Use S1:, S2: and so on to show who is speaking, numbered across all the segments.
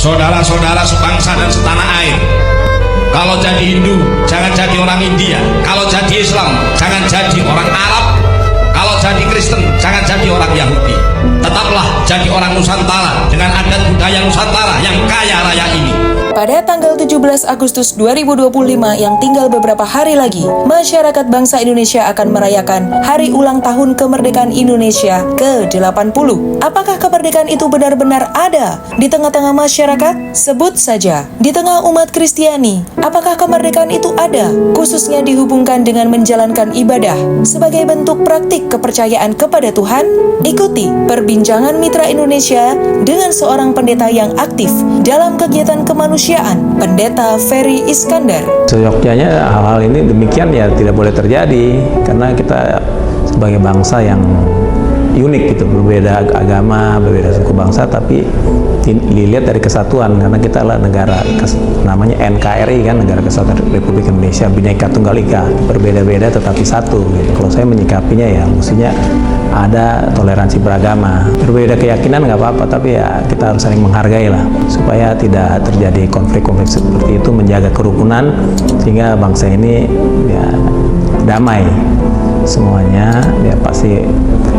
S1: saudara-saudara sebangsa dan setanah air, kalau jadi Hindu jangan jadi orang India, kalau jadi Islam jangan jadi orang Arab, kalau jadi Kristen jangan jadi orang Yahudi. Tetaplah jadi orang Nusantara dengan adat budaya Nusantara yang kaya raya ini.
S2: Pada tanggal 17 Agustus 2025 yang tinggal beberapa hari lagi, masyarakat bangsa Indonesia akan merayakan Hari Ulang Tahun Kemerdekaan Indonesia ke-80. Apakah kemerdekaan itu benar-benar ada di tengah-tengah masyarakat? Sebut saja, di tengah umat Kristiani, apakah kemerdekaan itu ada? Khususnya dihubungkan dengan menjalankan ibadah sebagai bentuk praktik kepercayaan kepada Tuhan? Ikuti perbincangan Mitra Indonesia dengan seorang pendeta yang aktif dalam kegiatan kemanusiaan, Pendeta Ferry Iskandar.
S3: Seyogyanya hal-hal ini demikian ya tidak boleh terjadi, karena kita sebagai bangsa yang unik gitu, berbeda agama, berbeda suku bangsa, tapi dilihat dari kesatuan, karena kita adalah negara namanya NKRI kan, Negara Kesatuan Republik Indonesia, Bhinneka Tunggal Ika, berbeda-beda tetapi satu gitu. Kalau saya menyikapinya ya mestinya ada toleransi beragama, berbeda keyakinan nggak apa-apa, tapi ya kita harus saling menghargai lah, supaya tidak terjadi konflik-konflik seperti itu, menjaga kerukunan sehingga bangsa ini ya damai semuanya, ya pasti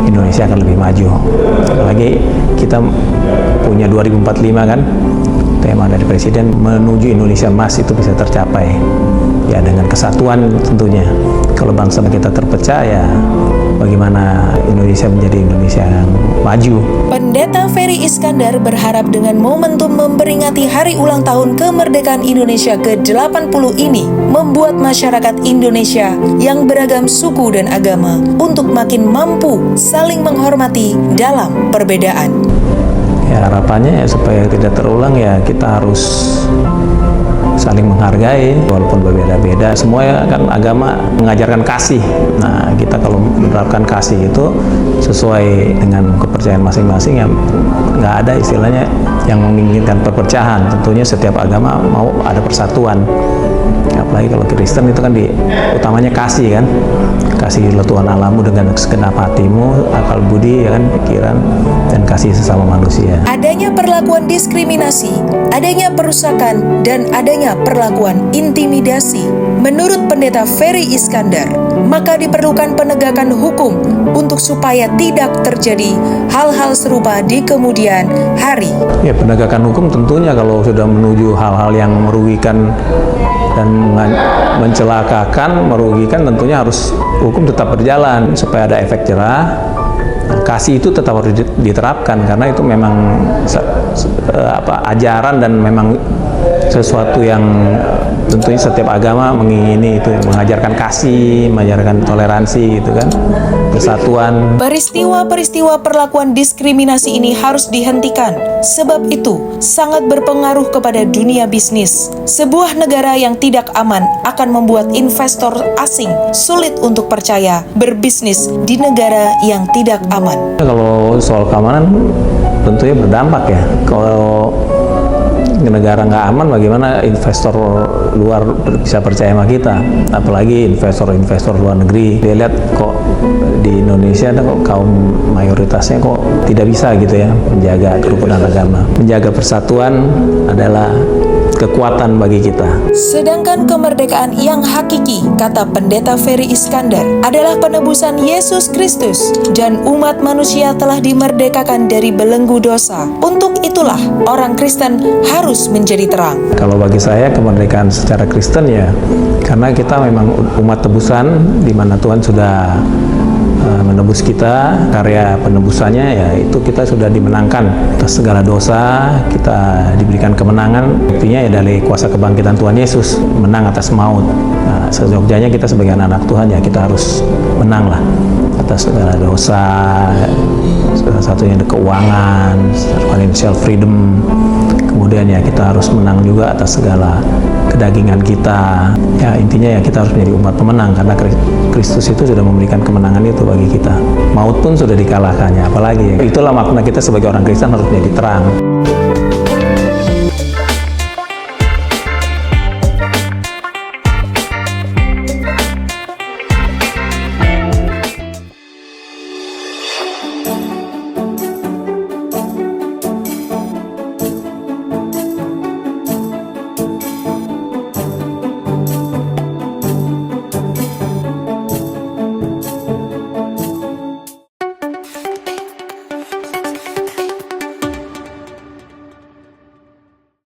S3: Indonesia akan lebih maju. Apalagi kita punya 2045 kan, tema dari Presiden menuju Indonesia Emas itu bisa tercapai ya dengan kesatuan tentunya. Kalau bangsa kita terpecah ya bagaimana Indonesia menjadi Indonesia yang maju.
S2: Pendeta Ferry Iskandar berharap dengan momentum memperingati Hari Ulang Tahun Kemerdekaan Indonesia ke-80 ini membuat masyarakat Indonesia yang beragam suku dan agama untuk makin mampu saling menghormati dalam perbedaan.
S3: Ya harapannya ya supaya tidak terulang ya kita harus saling menghargai walaupun berbeda-beda. Semua kan agama mengajarkan kasih. Nah kita kalau menerapkan kasih itu sesuai dengan kepercayaan masing-masing, ya nggak ada istilahnya yang menginginkan perpecahan. Tentunya setiap agama mau ada persatuan. Apalagi kalau Kristen itu kan utamanya kasih kan, kasihlah Tuhan Allahmu dengan segenap hatimu, akal budi, ya kan, pikiran, dan kasih sesama manusia.
S2: Adanya perlakuan diskriminasi, adanya perusakan, dan adanya perlakuan intimidasi. Menurut Pendeta Ferry Iskandar, maka diperlukan penegakan hukum untuk supaya tidak terjadi hal-hal serupa di kemudian hari.
S3: Ya penegakan hukum tentunya kalau sudah menuju hal-hal yang merugikan dan mencelakakan, merugikan, tentunya harus hukum tetap berjalan supaya ada efek jerah. Kasih itu tetap harus diterapkan karena itu memang ajaran dan memang sesuatu yang tentunya setiap agama mengingini itu, mengajarkan kasih, mengajarkan toleransi gitu kan, persatuan.
S2: Peristiwa-peristiwa perlakuan diskriminasi ini harus dihentikan. Sebab itu sangat berpengaruh kepada dunia bisnis. Sebuah negara yang tidak aman akan membuat investor asing sulit untuk percaya berbisnis di negara yang tidak aman.
S3: Kalau soal keamanan tentunya berdampak ya. Kalau negara nggak aman, bagaimana investor luar bisa percaya sama kita? Apalagi investor luar negeri. Dia lihat kok di Indonesia ada kok kaum mayoritasnya kok tidak bisa gitu ya menjaga kerukunan agama. Menjaga persatuan adalah kekuatan bagi kita.
S2: Sedangkan kemerdekaan yang hakiki, kata Pendeta Ferry Iskandar, adalah penebusan Yesus Kristus dan umat manusia telah dimerdekakan dari belenggu dosa. Untuk itulah orang Kristen harus menjadi terang.
S3: Kalau bagi saya kemerdekaan secara Kristen ya karena kita memang umat tebusan di mana Tuhan sudah menebus kita, karya penebusannya ya itu kita sudah dimenangkan atas segala dosa, kita diberikan kemenangan, buktinya ya dari kuasa kebangkitan Tuhan Yesus, menang atas maut. Nah, seyogyanya kita sebagai anak Tuhan ya kita harus menang lah atas segala dosa, salah satunya keuangan, financial freedom. Kemudian ya kita harus menang juga atas segala kedagingan kita. Ya intinya ya kita harus menjadi umat pemenang karena Kristus itu sudah memberikan kemenangan itu bagi kita. Maut pun sudah dikalahkannya. Apalagi ya, itulah makna kita sebagai orang Kristen harus menjadi terang.